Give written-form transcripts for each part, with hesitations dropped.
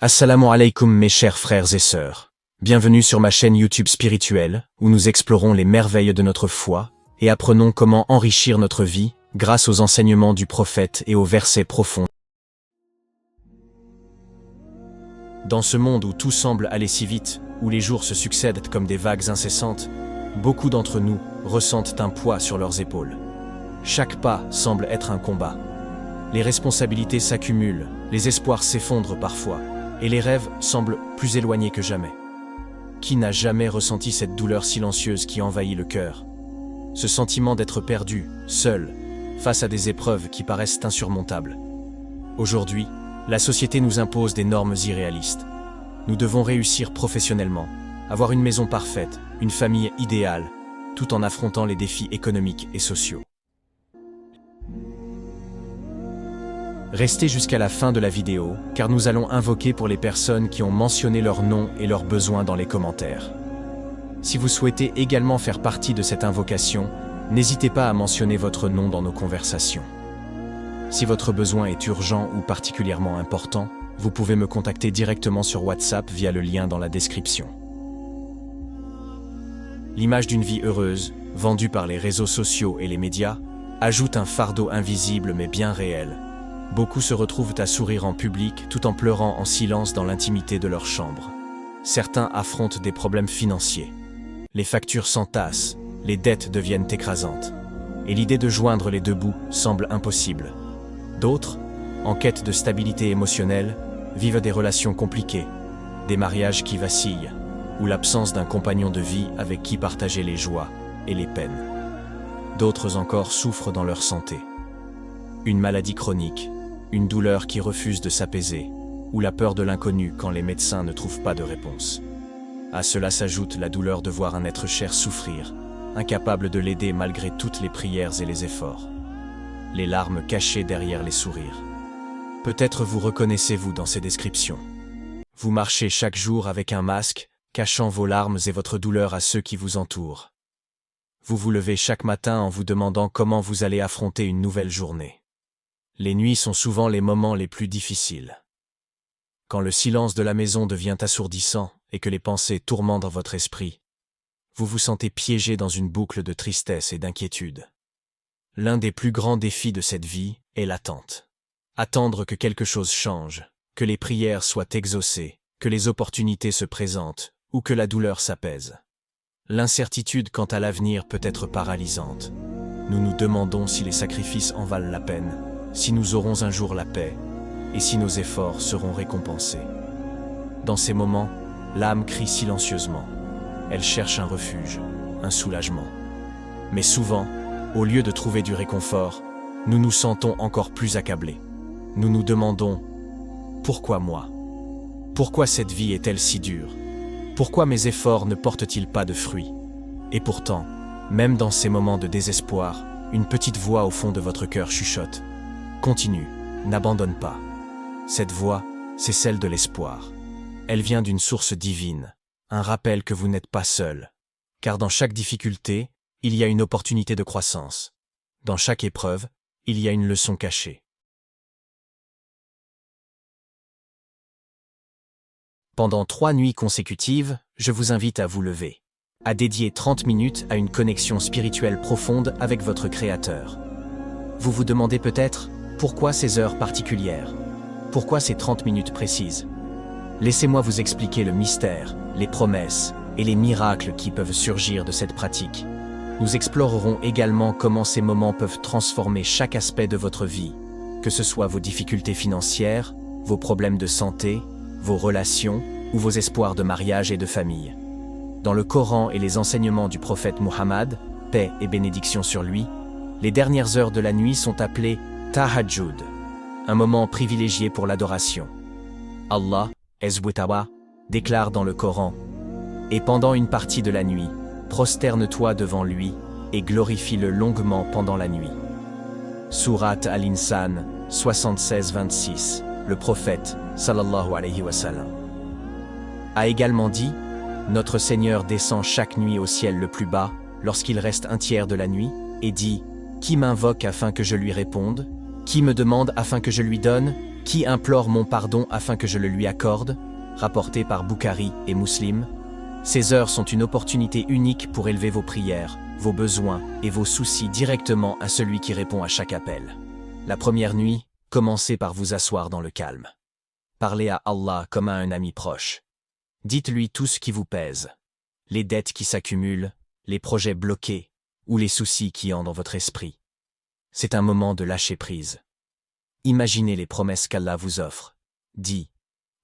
Assalamu alaikum mes chers frères et sœurs. Bienvenue sur ma chaîne YouTube spirituelle, où nous explorons les merveilles de notre foi et apprenons comment enrichir notre vie grâce aux enseignements du prophète et aux versets profonds. Dans ce monde où tout semble aller si vite, où les jours se succèdent comme des vagues incessantes, beaucoup d'entre nous ressentent un poids sur leurs épaules. Chaque pas semble être un combat. Les responsabilités s'accumulent, les espoirs s'effondrent parfois, et les rêves semblent plus éloignés que jamais. Qui n'a jamais ressenti cette douleur silencieuse qui envahit le cœur? Ce sentiment d'être perdu, seul, face à des épreuves qui paraissent insurmontables. Aujourd'hui, la société nous impose des normes irréalistes. Nous devons réussir professionnellement, avoir une maison parfaite, une famille idéale, tout en affrontant les défis économiques et sociaux. Restez jusqu'à la fin de la vidéo, car nous allons invoquer pour les personnes qui ont mentionné leur nom et leurs besoins dans les commentaires. Si vous souhaitez également faire partie de cette invocation, n'hésitez pas à mentionner votre nom dans nos conversations. Si votre besoin est urgent ou particulièrement important, vous pouvez me contacter directement sur WhatsApp via le lien dans la description. L'image d'une vie heureuse, vendue par les réseaux sociaux et les médias, ajoute un fardeau invisible mais bien réel. Beaucoup se retrouvent à sourire en public tout en pleurant en silence dans l'intimité de leur chambre. Certains affrontent des problèmes financiers. Les factures s'entassent, les dettes deviennent écrasantes. Et l'idée de joindre les deux bouts semble impossible. D'autres, en quête de stabilité émotionnelle, vivent des relations compliquées, des mariages qui vacillent, ou l'absence d'un compagnon de vie avec qui partager les joies et les peines. D'autres encore souffrent dans leur santé. Une maladie chronique, une douleur qui refuse de s'apaiser, ou la peur de l'inconnu quand les médecins ne trouvent pas de réponse. À cela s'ajoute la douleur de voir un être cher souffrir, incapable de l'aider malgré toutes les prières et les efforts. Les larmes cachées derrière les sourires. Peut-être vous reconnaissez-vous dans ces descriptions. Vous marchez chaque jour avec un masque, cachant vos larmes et votre douleur à ceux qui vous entourent. Vous vous levez chaque matin en vous demandant comment vous allez affronter une nouvelle journée. Les nuits sont souvent les moments les plus difficiles. Quand le silence de la maison devient assourdissant et que les pensées tourmentent votre esprit, vous vous sentez piégé dans une boucle de tristesse et d'inquiétude. L'un des plus grands défis de cette vie est l'attente. Attendre que quelque chose change, que les prières soient exaucées, que les opportunités se présentent ou que la douleur s'apaise. L'incertitude quant à l'avenir peut être paralysante. Nous nous demandons si les sacrifices en valent la peine, si nous aurons un jour la paix, et si nos efforts seront récompensés. Dans ces moments, l'âme crie silencieusement. Elle cherche un refuge, un soulagement. Mais souvent, au lieu de trouver du réconfort, nous nous sentons encore plus accablés. Nous nous demandons « Pourquoi moi ? Pourquoi cette vie est-elle si dure ? Pourquoi mes efforts ne portent-ils pas de fruits ?» Et pourtant, même dans ces moments de désespoir, une petite voix au fond de votre cœur chuchote. Continue, n'abandonne pas. Cette voix, c'est celle de l'espoir. Elle vient d'une source divine, un rappel que vous n'êtes pas seul. Car dans chaque difficulté, il y a une opportunité de croissance. Dans chaque épreuve, il y a une leçon cachée. Pendant 3 nuits consécutives, je vous invite à vous lever, à dédier 30 minutes à une connexion spirituelle profonde avec votre Créateur. Vous vous demandez peut-être, pourquoi ces heures particulières? Pourquoi ces 30 minutes précises? Laissez-moi vous expliquer le mystère, les promesses et les miracles qui peuvent surgir de cette pratique. Nous explorerons également comment ces moments peuvent transformer chaque aspect de votre vie, que ce soit vos difficultés financières, vos problèmes de santé, vos relations ou vos espoirs de mariage et de famille. Dans le Coran et les enseignements du prophète Muhammad, paix et bénédiction sur lui, les dernières heures de la nuit sont appelées Tahajjud, un moment privilégié pour l'adoration. Allah, Ezwitawa, déclare dans le Coran « Et pendant une partie de la nuit, prosterne-toi devant lui et glorifie-le longuement pendant la nuit. » Sourate Al-Insan, 76-26, le prophète, sallallahu alayhi wa sallam, a également dit « Notre Seigneur descend chaque nuit au ciel le plus bas, lorsqu'il reste un tiers de la nuit, et dit « Qui m'invoque afin que je lui réponde ? Qui me demande afin que je lui donne ? Qui implore mon pardon afin que je le lui accorde, rapporté par Bukhari et Muslim. Ces heures sont une opportunité unique pour élever vos prières, vos besoins et vos soucis directement à celui qui répond à chaque appel. La première nuit, commencez par vous asseoir dans le calme. Parlez à Allah comme à un ami proche. Dites-lui tout ce qui vous pèse. Les dettes qui s'accumulent, les projets bloqués ou les soucis qui ont dans votre esprit. C'est un moment de lâcher prise. Imaginez les promesses qu'Allah vous offre. Dis,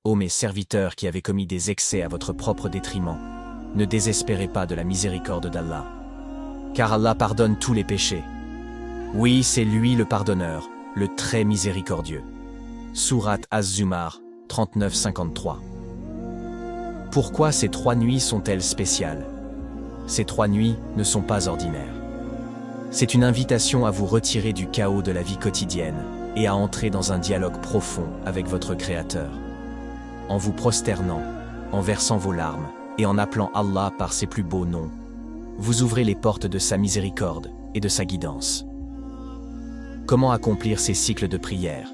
ô mes serviteurs qui avez commis des excès à votre propre détriment, ne désespérez pas de la miséricorde d'Allah. Car Allah pardonne tous les péchés. Oui, c'est lui le pardonneur, le très miséricordieux. Sourate Az-Zumar, 39-53. Pourquoi ces 3 nuits sont-elles spéciales? Ces 3 nuits ne sont pas ordinaires. C'est une invitation à vous retirer du chaos de la vie quotidienne et à entrer dans un dialogue profond avec votre Créateur. En vous prosternant, en versant vos larmes et en appelant Allah par ses plus beaux noms, vous ouvrez les portes de sa miséricorde et de sa guidance. Comment accomplir ces cycles de prière?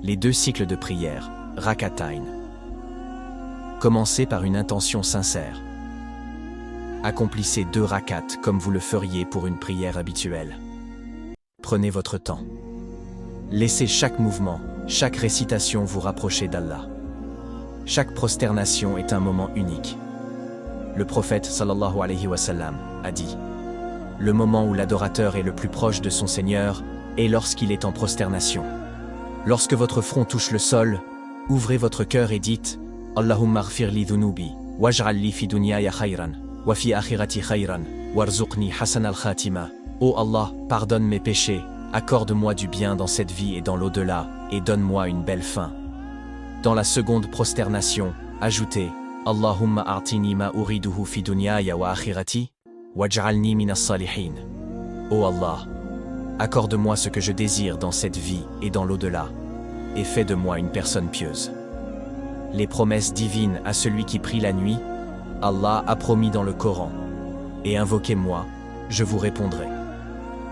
Les 2 cycles de prière, Rakatain. Commencez par une intention sincère. Accomplissez 2 rakats comme vous le feriez pour une prière habituelle. Prenez votre temps. Laissez chaque mouvement, chaque récitation vous rapprocher d'Allah. Chaque prosternation est un moment unique. Le prophète sallallahu alayhi wa sallam a dit: le moment où l'adorateur est le plus proche de son Seigneur est lorsqu'il est en prosternation. Lorsque votre front touche le sol, ouvrez votre cœur et dites: Allahumma ghfir li dhunubi, waj'al li fi dunyaya khayran, wa fi akhirati khayran, warzuqni hasan al-khatima. Ô Allah, pardonne mes péchés, accorde-moi du bien dans cette vie et dans l'au-delà, et donne-moi une belle fin. Dans la seconde prosternation, ajoutez: Allahumma a'tini ma uriduhu fi dunyaya wa akhirati, waj'alni minas salihin. Ô Allah, accorde-moi ce que je désire dans cette vie et dans l'au-delà, et fais de moi une personne pieuse. Les promesses divines à celui qui prie la nuit, Allah a promis dans le Coran. Et invoquez-moi, je vous répondrai.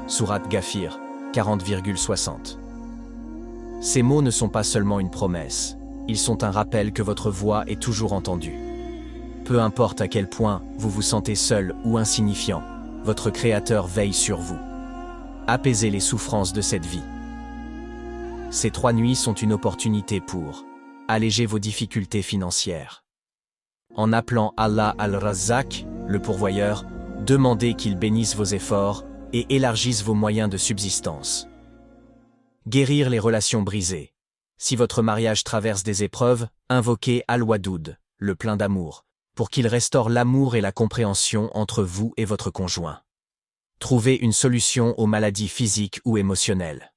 Sourate Ghafir, 40,60. Ces mots ne sont pas seulement une promesse, ils sont un rappel que votre voix est toujours entendue. Peu importe à quel point vous vous sentez seul ou insignifiant, votre Créateur veille sur vous. Apaisez les souffrances de cette vie. Ces 3 nuits sont une opportunité pour alléger vos difficultés financières. En appelant Allah al-Razzaq, le pourvoyeur, demandez qu'il bénisse vos efforts et élargisse vos moyens de subsistance. Guérir les relations brisées. Si votre mariage traverse des épreuves, invoquez Al-Wadoud, le plein d'amour, pour qu'il restaure l'amour et la compréhension entre vous et votre conjoint. Trouvez une solution aux maladies physiques ou émotionnelles.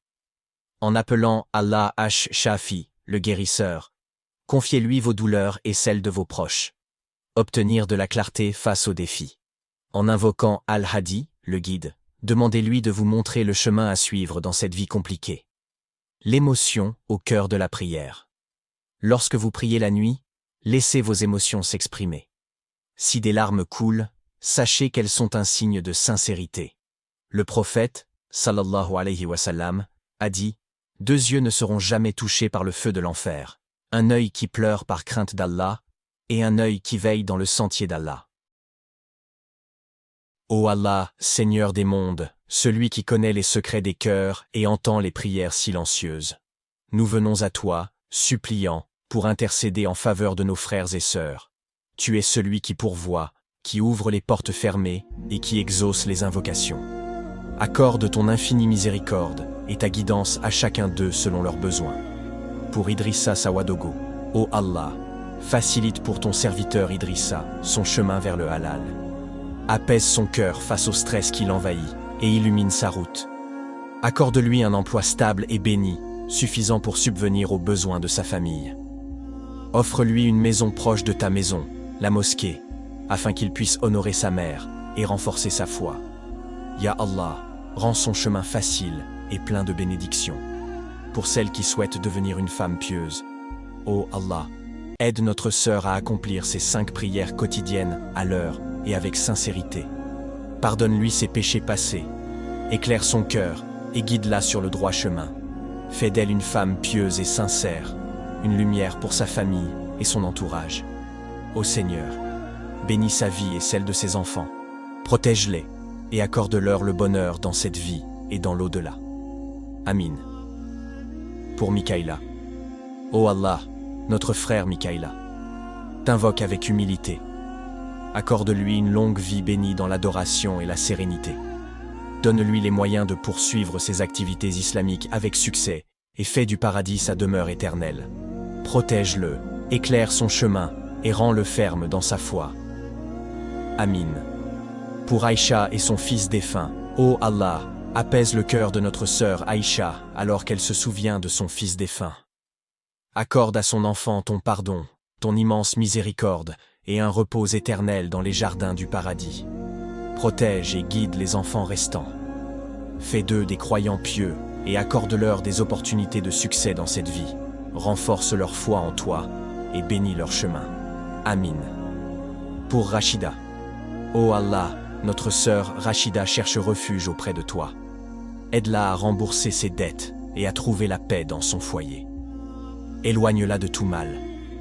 En appelant Allah Ash-Shafi, le guérisseur, confiez-lui vos douleurs et celles de vos proches. Obtenir de la clarté face aux défis. En invoquant Al-Hadi, le guide, demandez-lui de vous montrer le chemin à suivre dans cette vie compliquée. L'émotion au cœur de la prière. Lorsque vous priez la nuit, laissez vos émotions s'exprimer. Si des larmes coulent, sachez qu'elles sont un signe de sincérité. Le prophète, sallallahu alayhi wa sallam, a dit: 2 yeux ne seront jamais touchés par le feu de l'enfer, un œil qui pleure par crainte d'Allah, et un œil qui veille dans le sentier d'Allah. Ô Allah, Seigneur des mondes, celui qui connaît les secrets des cœurs et entend les prières silencieuses. Nous venons à toi, suppliants, pour intercéder en faveur de nos frères et sœurs. Tu es celui qui pourvoit, qui ouvre les portes fermées et qui exauce les invocations. Accorde ton infinie miséricorde et ta guidance à chacun d'eux selon leurs besoins. Pour Idrissa Sawadogo, ô Allah, facilite pour ton serviteur Idrissa son chemin vers le halal. Apaise son cœur face au stress qui l'envahit et illumine sa route. Accorde-lui un emploi stable et béni, suffisant pour subvenir aux besoins de sa famille. Offre-lui une maison proche de ta maison, la mosquée, afin qu'il puisse honorer sa mère et renforcer sa foi. Ya Allah, rends son chemin facile et plein de bénédictions. Pour celle qui souhaite devenir une femme pieuse, ô Allah, aide notre sœur à accomplir ses 5 prières quotidiennes à l'heure et avec sincérité. Pardonne-lui ses péchés passés, éclaire son cœur et guide-la sur le droit chemin. Fais d'elle une femme pieuse et sincère, une lumière pour sa famille et son entourage. Ô Seigneur, bénis sa vie et celle de ses enfants. Protège-les et accorde-leur le bonheur dans cette vie et dans l'au-delà. Amin. Pour Mikaïla. Ô Allah, notre frère Mikaïla, t'invoque avec humilité. Accorde-lui une longue vie bénie dans l'adoration et la sérénité. Donne-lui les moyens de poursuivre ses activités islamiques avec succès et fais du paradis sa demeure éternelle. Protège-le, éclaire son chemin et rends-le ferme dans sa foi. Amin. Pour Aïcha et son fils défunt, ô Allah, apaise le cœur de notre sœur Aïcha alors qu'elle se souvient de son fils défunt. Accorde à son enfant ton pardon, ton immense miséricorde et un repos éternel dans les jardins du paradis. Protège et guide les enfants restants. Fais d'eux des croyants pieux et accorde-leur des opportunités de succès dans cette vie. Renforce leur foi en toi et bénis leur chemin. Amin. Pour Rachida. Ô Allah, notre sœur Rachida cherche refuge auprès de toi. Aide-la à rembourser ses dettes et à trouver la paix dans son foyer. Éloigne-la de tout mal,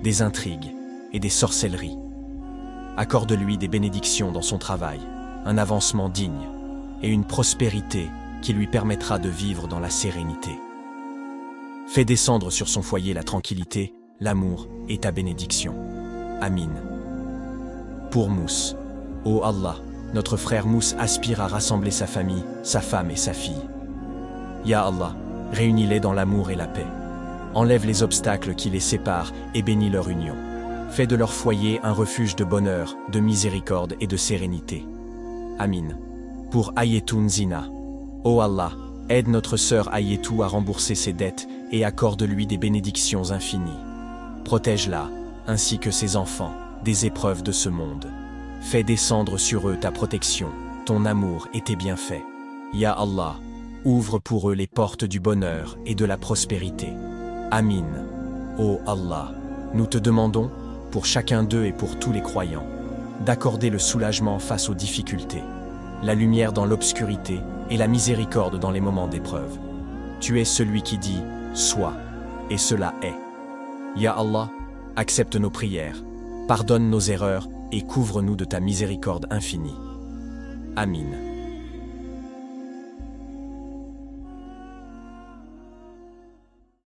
des intrigues et des sorcelleries. Accorde-lui des bénédictions dans son travail, un avancement digne et une prospérité qui lui permettra de vivre dans la sérénité. Fais descendre sur son foyer la tranquillité, l'amour et ta bénédiction. Amin. Pour Mousse. Ô Allah, notre frère Mousse aspire à rassembler sa famille, sa femme et sa fille. Ya Allah, réunis-les dans l'amour et la paix. Enlève les obstacles qui les séparent et bénis leur union. Fais de leur foyer un refuge de bonheur, de miséricorde et de sérénité. Amin. Pour Ayetoun Zina. Ô Allah, aide notre sœur Ayetou à rembourser ses dettes et accorde-lui des bénédictions infinies. Protège-la, ainsi que ses enfants, des épreuves de ce monde. Fais descendre sur eux ta protection, ton amour et tes bienfaits. Ya Allah, ouvre pour eux les portes du bonheur et de la prospérité. Amin. Ô Allah, nous te demandons, pour chacun d'eux et pour tous les croyants, d'accorder le soulagement face aux difficultés, la lumière dans l'obscurité et la miséricorde dans les moments d'épreuve. Tu es celui qui dit « Sois » et cela est. Ya Allah, accepte nos prières, pardonne nos erreurs et couvre-nous de ta miséricorde infinie. Amin.